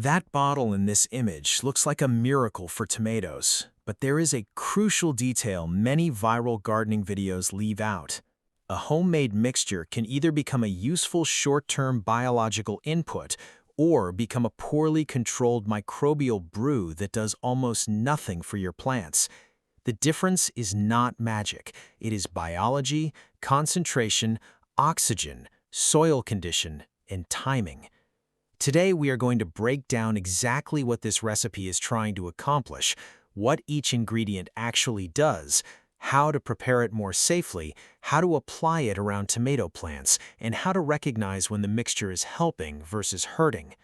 That bottle in this image looks like a miracle for tomatoes, but there is a crucial detail many viral gardening videos leave out. A homemade mixture can either become a useful short-term biological input or become a poorly controlled microbial brew that does almost nothing for your plants. The difference is not magic. It is biology, concentration, oxygen, soil condition, and timing. Today, we are going to break down exactly what this recipe is trying to accomplish, what each ingredient actually does, how to prepare it more safely, how to apply it around tomato plants, and how to recognize when the mixture is helping versus hurting.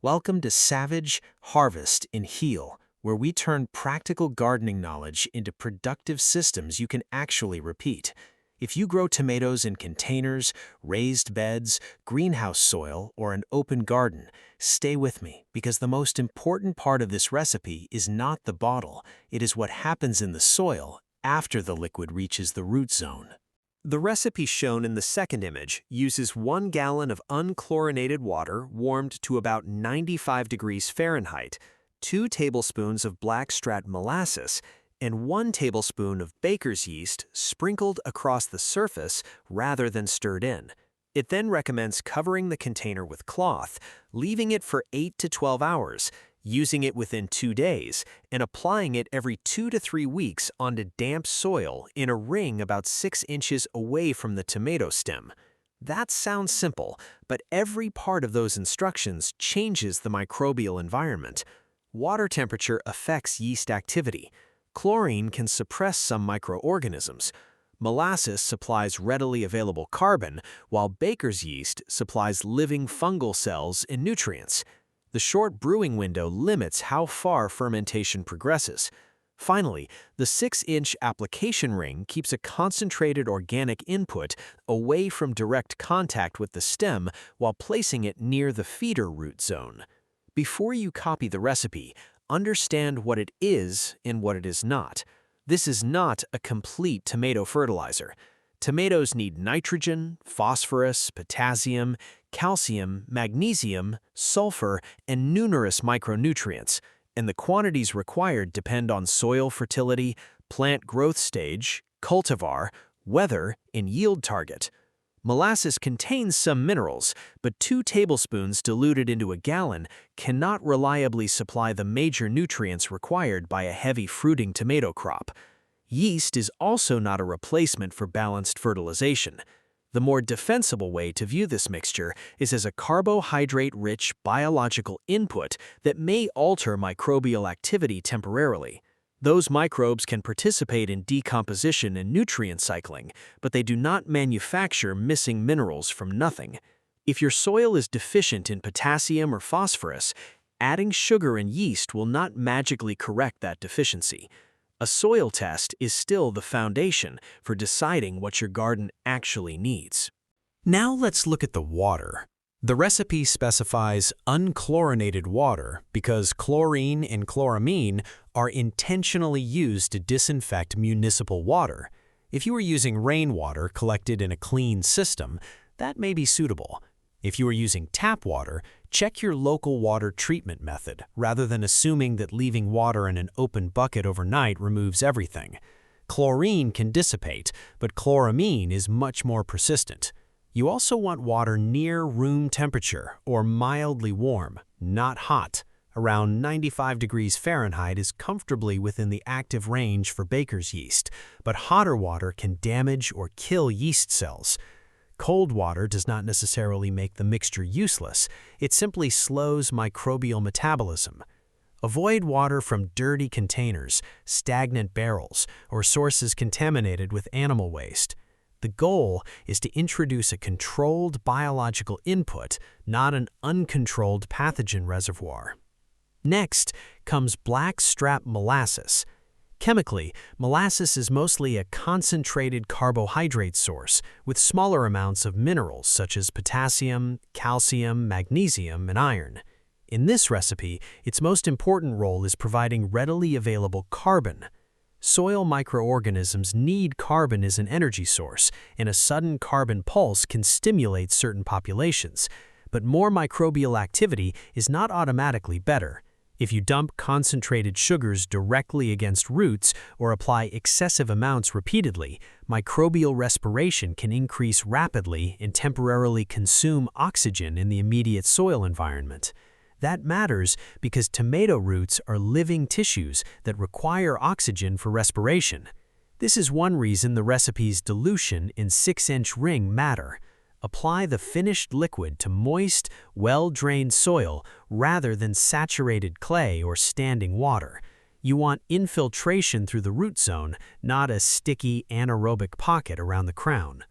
Welcome to Savage, Harvest, and Heal, where we turn practical gardening knowledge into productive systems you can actually repeat. If you grow tomatoes in containers, raised beds, greenhouse soil, or an open garden, stay with me because the most important part of this recipe is not the bottle, it is what happens in the soil after the liquid reaches the root zone. The recipe shown in the second image uses 1 gallon of unchlorinated water warmed to about 95 degrees Fahrenheit, 2 tablespoons of blackstrap molasses, and 1 tablespoon of baker's yeast sprinkled across the surface rather than stirred in. It then recommends covering the container with cloth, leaving it for 8 to 12 hours, using it within 2 days, and applying it every 2 to 3 weeks onto damp soil in a ring about 6 inches away from the tomato stem. That sounds simple, but every part of those instructions changes the microbial environment. Water temperature affects yeast activity. Chlorine can suppress some microorganisms. Molasses supplies readily available carbon, while baker's yeast supplies living fungal cells and nutrients. The short brewing window limits how far fermentation progresses. Finally, the 6-inch application ring keeps a concentrated organic input away from direct contact with the stem while placing it near the feeder root zone. Before you copy the recipe, understand what it is and what it is not. This is not a complete tomato fertilizer. Tomatoes need nitrogen, phosphorus, potassium, calcium, magnesium, sulfur, and numerous micronutrients, and the quantities required depend on soil fertility, plant growth stage, cultivar, weather, and yield target. Molasses contains some minerals, but 2 tablespoons diluted into a gallon cannot reliably supply the major nutrients required by a heavy fruiting tomato crop. Yeast is also not a replacement for balanced fertilization. The more defensible way to view this mixture is as a carbohydrate-rich biological input that may alter microbial activity temporarily. Those microbes can participate in decomposition and nutrient cycling, but they do not manufacture missing minerals from nothing. If your soil is deficient in potassium or phosphorus, adding sugar and yeast will not magically correct that deficiency. A soil test is still the foundation for deciding what your garden actually needs. Now let's look at the water. The recipe specifies unchlorinated water because chlorine and chloramine are intentionally used to disinfect municipal water. If you are using rainwater collected in a clean system, that may be suitable. If you are using tap water, check your local water treatment method rather than assuming that leaving water in an open bucket overnight removes everything. Chlorine can dissipate, but chloramine is much more persistent. You also want water near room temperature or mildly warm, not hot. Around 95 degrees Fahrenheit is comfortably within the active range for baker's yeast, but hotter water can damage or kill yeast cells. Cold water does not necessarily make the mixture useless, it simply slows microbial metabolism. Avoid water from dirty containers, stagnant barrels, or sources contaminated with animal waste. The goal is to introduce a controlled biological input, not an uncontrolled pathogen reservoir. Next comes blackstrap molasses. Chemically, molasses is mostly a concentrated carbohydrate source with smaller amounts of minerals such as potassium, calcium, magnesium, and iron. In this recipe, its most important role is providing readily available carbon. Soil microorganisms need carbon as an energy source, and a sudden carbon pulse can stimulate certain populations. but more microbial activity is not automatically better. If you dump concentrated sugars directly against roots or apply excessive amounts repeatedly, microbial respiration can increase rapidly and temporarily consume oxygen in the immediate soil environment. That matters because tomato roots are living tissues that require oxygen for respiration. This is one reason the recipe's dilution in 6-inch ring matter. Apply the finished liquid to moist, well-drained soil rather than saturated clay or standing water. You want infiltration through the root zone, not a sticky anaerobic pocket around the crown.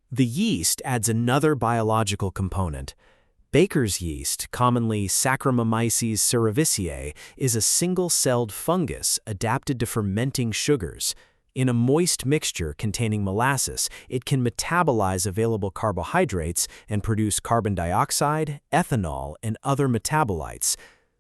The yeast adds another biological component. Baker's yeast, commonly Saccharomyces cerevisiae, is a single-celled fungus adapted to fermenting sugars. In a moist mixture containing molasses, it can metabolize available carbohydrates and produce carbon dioxide, ethanol, and other metabolites.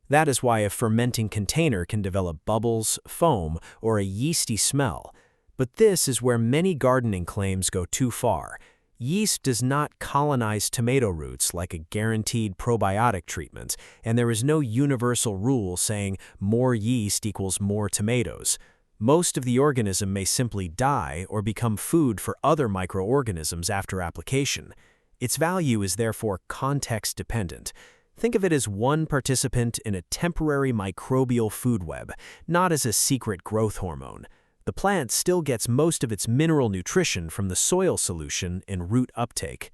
That is why a fermenting container can develop bubbles, foam, or a yeasty smell. But this is where many gardening claims go too far. Yeast does not colonize tomato roots like a guaranteed probiotic treatment, and there is no universal rule saying more yeast equals more tomatoes. Most of the organism may simply die or become food for other microorganisms after application. Its value is therefore context-dependent. Think of it as one participant in a temporary microbial food web, not as a secret growth hormone. The plant still gets most of its mineral nutrition from the soil solution and root uptake.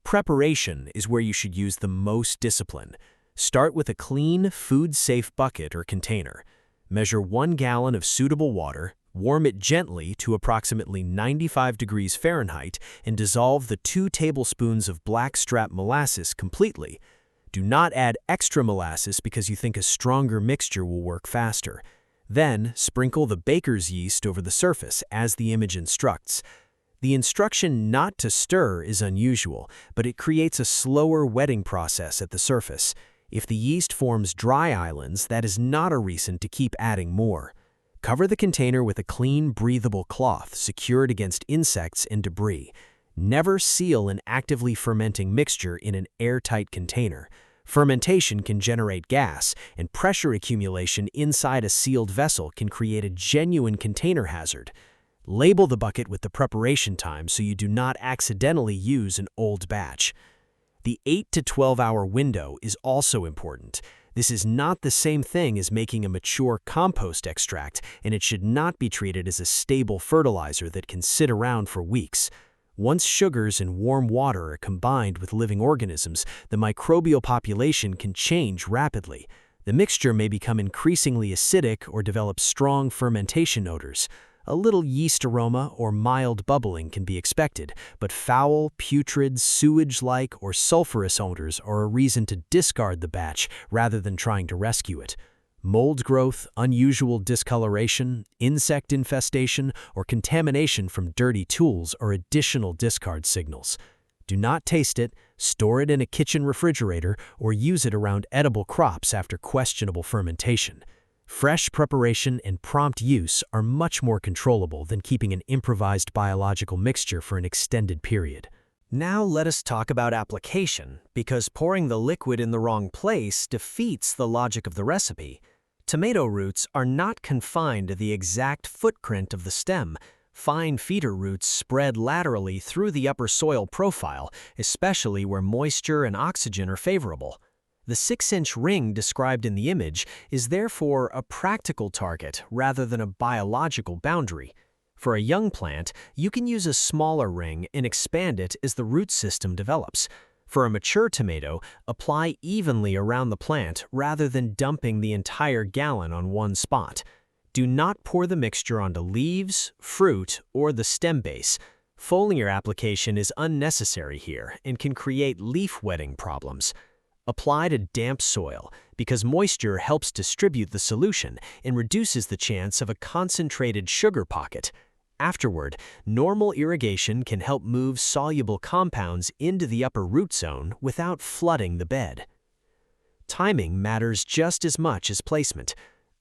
Preparation is where you should use the most discipline. Start with a clean, food-safe bucket or container. Measure 1 gallon of suitable water, warm it gently to approximately 95 degrees Fahrenheit, and dissolve the 2 tablespoons of blackstrap molasses completely. Do not add extra molasses because you think a stronger mixture will work faster. Then, sprinkle the baker's yeast over the surface as the image instructs. The instruction not to stir is unusual, but it creates a slower wetting process at the surface. If the yeast forms dry islands, that is not a reason to keep adding more. Cover the container with a clean, breathable cloth secured against insects and debris. Never seal an actively fermenting mixture in an airtight container. Fermentation can generate gas, and pressure accumulation inside a sealed vessel can create a genuine container hazard. Label the bucket with the preparation time so you do not accidentally use an old batch. The 8 to 12-hour window is also important. This is not the same thing as making a mature compost extract, and it should not be treated as a stable fertilizer that can sit around for weeks. Once sugars and warm water are combined with living organisms, the microbial population can change rapidly. The mixture may become increasingly acidic or develop strong fermentation odors. A little yeast aroma or mild bubbling can be expected, but foul, putrid, sewage-like, or sulfurous odors are a reason to discard the batch rather than trying to rescue it. Mold growth, unusual discoloration, insect infestation, or contamination from dirty tools are additional discard signals. Do not taste it, store it in a kitchen refrigerator, or use it around edible crops after questionable fermentation. Fresh preparation and prompt use are much more controllable than keeping an improvised biological mixture for an extended period. Now let us talk about application, because pouring the liquid in the wrong place defeats the logic of the recipe. Tomato roots are not confined to the exact footprint of the stem. Fine feeder roots spread laterally through the upper soil profile, especially where moisture and oxygen are favorable. The 6-inch ring described in the image is therefore a practical target rather than a biological boundary. For a young plant, you can use a smaller ring and expand it as the root system develops. For a mature tomato, apply evenly around the plant rather than dumping the entire gallon on one spot. Do not pour the mixture onto leaves, fruit, or the stem base. Foliar application is unnecessary here and can create leaf wetting problems. Apply to damp soil because moisture helps distribute the solution and reduces the chance of a concentrated sugar pocket. Afterward, normal irrigation can help move soluble compounds into the upper root zone without flooding the bed. Timing matters just as much as placement.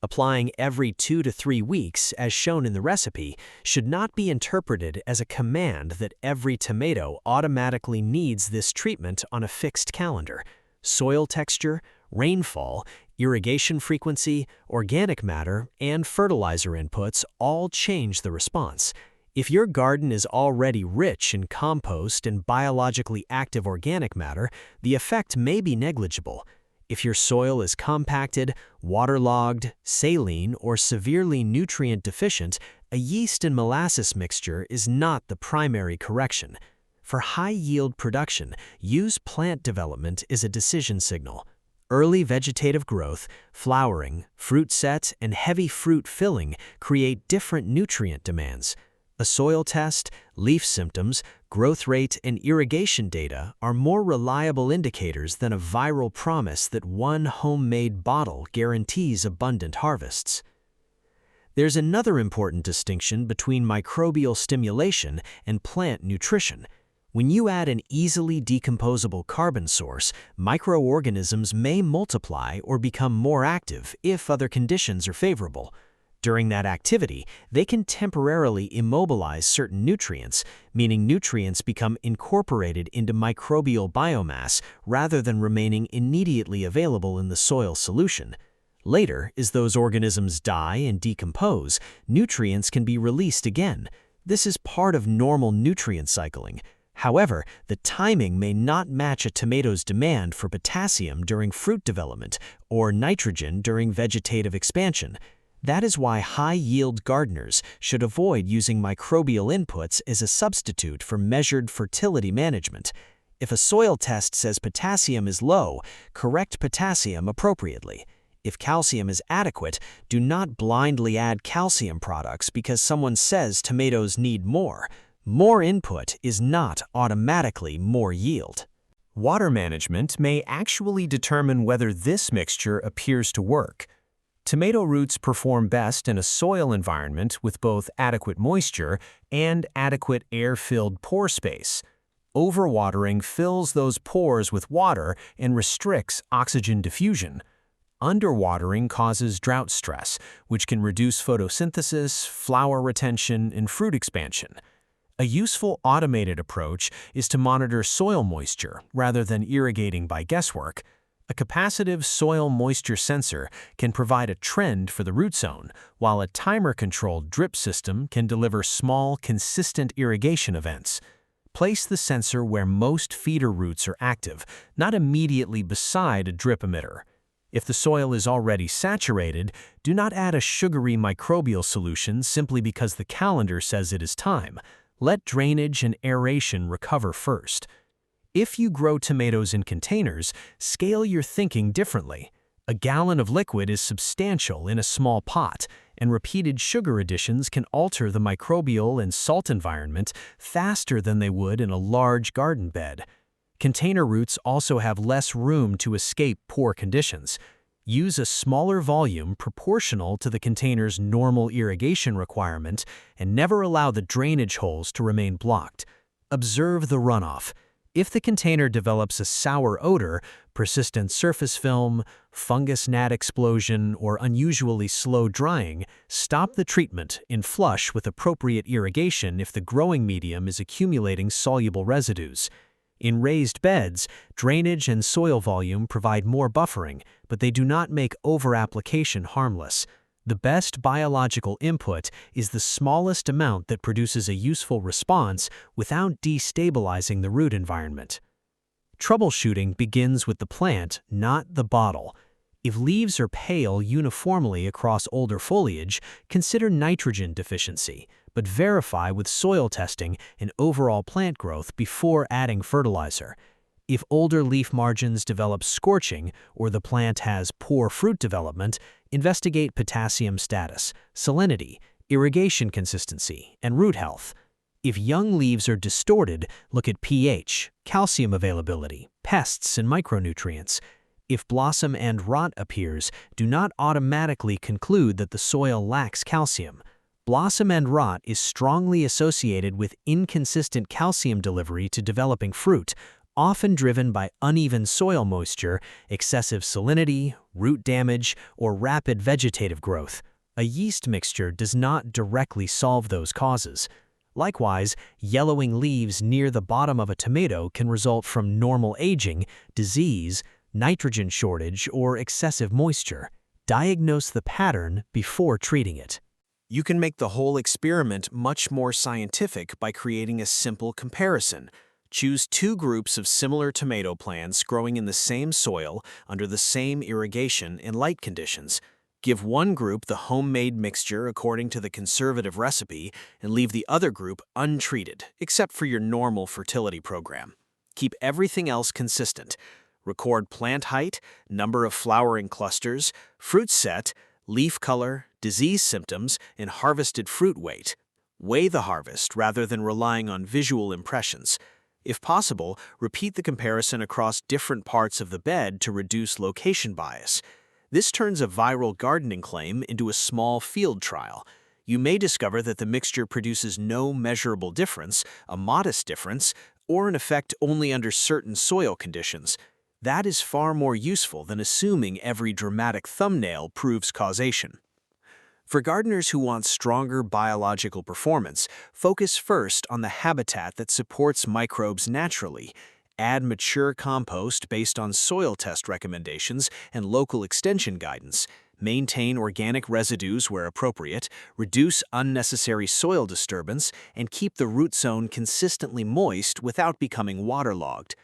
Applying every 2 to 3 weeks, as shown in the recipe, should not be interpreted as a command that every tomato automatically needs this treatment on a fixed calendar. Soil texture, rainfall, irrigation frequency, organic matter, and fertilizer inputs all change the response. If your garden is already rich in compost and biologically active organic matter, the effect may be negligible. If your soil is compacted, waterlogged, saline, or severely nutrient deficient, a yeast and molasses mixture is not the primary correction. For high-yield production, use plant development as a decision signal. Early vegetative growth, flowering, fruit set, and heavy fruit filling create different nutrient demands. A soil test, leaf symptoms, growth rate, and irrigation data are more reliable indicators than a viral promise that one homemade bottle guarantees abundant harvests. There's another important distinction between microbial stimulation and plant nutrition. When you add an easily decomposable carbon source, microorganisms may multiply or become more active if other conditions are favorable. During that activity, they can temporarily immobilize certain nutrients, meaning nutrients become incorporated into microbial biomass rather than remaining immediately available in the soil solution. Later, as those organisms die and decompose, nutrients can be released again. This is part of normal nutrient cycling. However, the timing may not match a tomato's demand for potassium during fruit development or nitrogen during vegetative expansion. That is why high-yield gardeners should avoid using microbial inputs as a substitute for measured fertility management. If a soil test says potassium is low, correct potassium appropriately. If calcium is adequate, do not blindly add calcium products because someone says tomatoes need more. More input is not automatically more yield. Water management may actually determine whether this mixture appears to work. Tomato roots perform best in a soil environment with both adequate moisture and adequate air-filled pore space. Overwatering fills those pores with water and restricts oxygen diffusion. Underwatering causes drought stress, which can reduce photosynthesis, flower retention, and fruit expansion. A useful automated approach is to monitor soil moisture rather than irrigating by guesswork. A capacitive soil moisture sensor can provide a trend for the root zone, while a timer-controlled drip system can deliver small, consistent irrigation events. Place the sensor where most feeder roots are active, not immediately beside a drip emitter. If the soil is already saturated, do not add a sugary microbial solution simply because the calendar says it is time. Let drainage and aeration recover first. If you grow tomatoes in containers, scale your thinking differently. A gallon of liquid is substantial in a small pot, and repeated sugar additions can alter the microbial and salt environment faster than they would in a large garden bed. Container roots also have less room to escape poor conditions. Use a smaller volume proportional to the container's normal irrigation requirement and never allow the drainage holes to remain blocked. Observe the runoff. If the container develops a sour odor, persistent surface film, fungus gnat explosion, or unusually slow drying, stop the treatment and flush with appropriate irrigation if the growing medium is accumulating soluble residues. In raised beds, drainage and soil volume provide more buffering, but they do not make over-application harmless. The best biological input is the smallest amount that produces a useful response without destabilizing the root environment. Troubleshooting begins with the plant, not the bottle. If leaves are pale uniformly across older foliage, consider nitrogen deficiency, but verify with soil testing and overall plant growth before adding fertilizer. If older leaf margins develop scorching or the plant has poor fruit development, investigate potassium status, salinity, irrigation consistency, and root health. If young leaves are distorted, look at pH, calcium availability, pests, and micronutrients. If blossom end rot appears, do not automatically conclude that the soil lacks calcium. Blossom end rot is strongly associated with inconsistent calcium delivery to developing fruit, often driven by uneven soil moisture, excessive salinity, root damage, or rapid vegetative growth. A yeast mixture does not directly solve those causes. Likewise, yellowing leaves near the bottom of a tomato can result from normal aging, disease, nitrogen shortage, or excessive moisture. Diagnose the pattern before treating it. You can make the whole experiment much more scientific by creating a simple comparison. Choose two groups of similar tomato plants growing in the same soil under the same irrigation and light conditions. Give one group the homemade mixture according to the conservative recipe and leave the other group untreated, except for your normal fertility program. Keep everything else consistent. Record plant height, number of flowering clusters, fruit set, leaf color, disease symptoms, and harvested fruit weight. Weigh the harvest rather than relying on visual impressions. If possible, repeat the comparison across different parts of the bed to reduce location bias. This turns a viral gardening claim into a small field trial. You may discover that the mixture produces no measurable difference, a modest difference, or an effect only under certain soil conditions. That is far more useful than assuming every dramatic thumbnail proves causation. For gardeners who want stronger biological performance, focus first on the habitat that supports microbes naturally. Add mature compost based on soil test recommendations and local extension guidance. Maintain organic residues where appropriate, reduce unnecessary soil disturbance, and keep the root zone consistently moist without becoming waterlogged.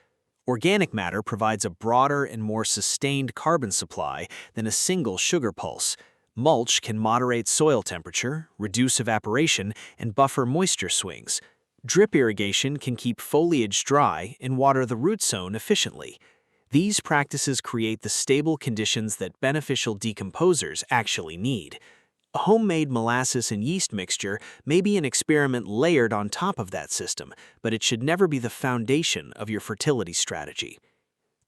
Organic matter provides a broader and more sustained carbon supply than a single sugar pulse. Mulch can moderate soil temperature, reduce evaporation, and buffer moisture swings. Drip irrigation can keep foliage dry and water the root zone efficiently. These practices create the stable conditions that beneficial decomposers actually need. A homemade molasses and yeast mixture may be an experiment layered on top of that system, but it should never be the foundation of your fertility strategy.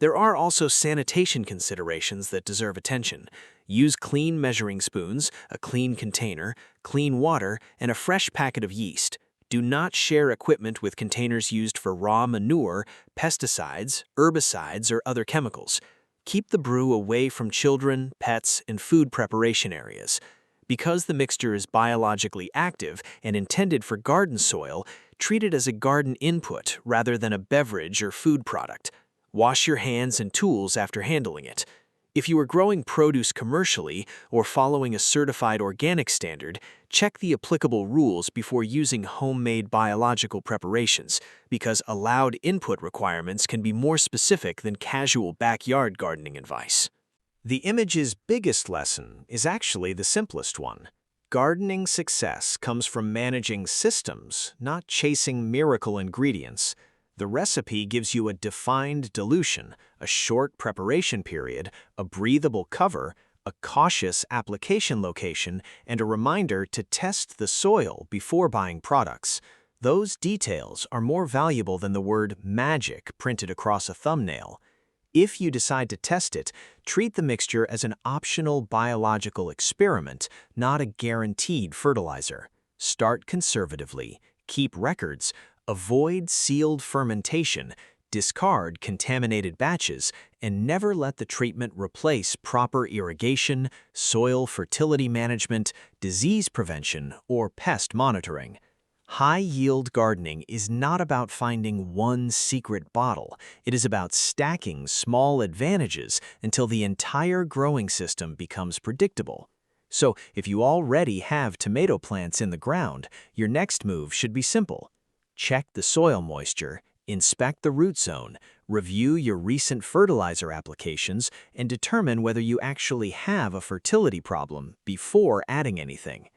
There are also sanitation considerations that deserve attention. Use clean measuring spoons, a clean container, clean water, and a fresh packet of yeast. Do not share equipment with containers used for raw manure, pesticides, herbicides, or other chemicals. Keep the brew away from children, pets, and food preparation areas. Because the mixture is biologically active and intended for garden soil, treat it as a garden input rather than a beverage or food product. Wash your hands and tools after handling it. If you are growing produce commercially or following a certified organic standard, check the applicable rules before using homemade biological preparations, because allowed input requirements can be more specific than casual backyard gardening advice. The image's biggest lesson is actually the simplest one. Gardening success comes from managing systems, not chasing miracle ingredients. The recipe gives you a defined dilution, a short preparation period, a breathable cover, a cautious application location, and a reminder to test the soil before buying products. Those details are more valuable than the word magic printed across a thumbnail. If you decide to test it, treat the mixture as an optional biological experiment, not a guaranteed fertilizer. Start conservatively, keep records, avoid sealed fermentation, discard contaminated batches, and never let the treatment replace proper irrigation, soil fertility management, disease prevention, or pest monitoring. High-yield gardening is not about finding one secret bottle. It is about stacking small advantages until the entire growing system becomes predictable. So, if you already have tomato plants in the ground, your next move should be simple. Check the soil moisture, inspect the root zone, review your recent fertilizer applications, and determine whether you actually have a fertility problem before adding anything.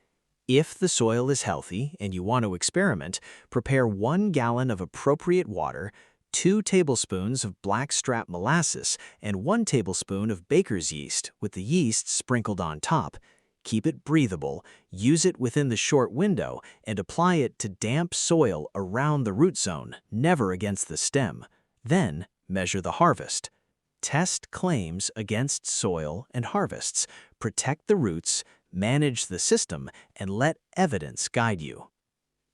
If the soil is healthy and you want to experiment, prepare 1 gallon of appropriate water, 2 tablespoons of blackstrap molasses, and 1 tablespoon of baker's yeast with the yeast sprinkled on top. Keep it breathable, use it within the short window, and apply it to damp soil around the root zone, never against the stem. Then, measure the harvest. Test claims against soil and harvests, protect the roots, manage the system, and let evidence guide you.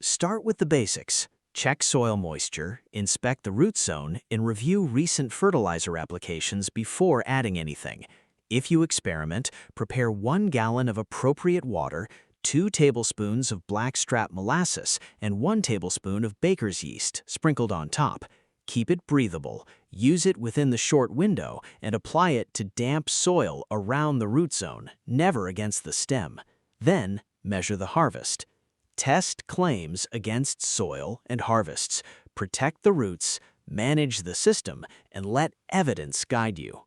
Start with the basics. Check soil moisture, inspect the root zone, and review recent fertilizer applications before adding anything. If you experiment, prepare 1 gallon of appropriate water, 2 tablespoons of blackstrap molasses, and 1 tablespoon of baker's yeast sprinkled on top. Keep it breathable, use it within the short window, and apply it to damp soil around the root zone, never against the stem. Then, measure the harvest. Test claims against soil and harvests, protect the roots, manage the system, and let evidence guide you.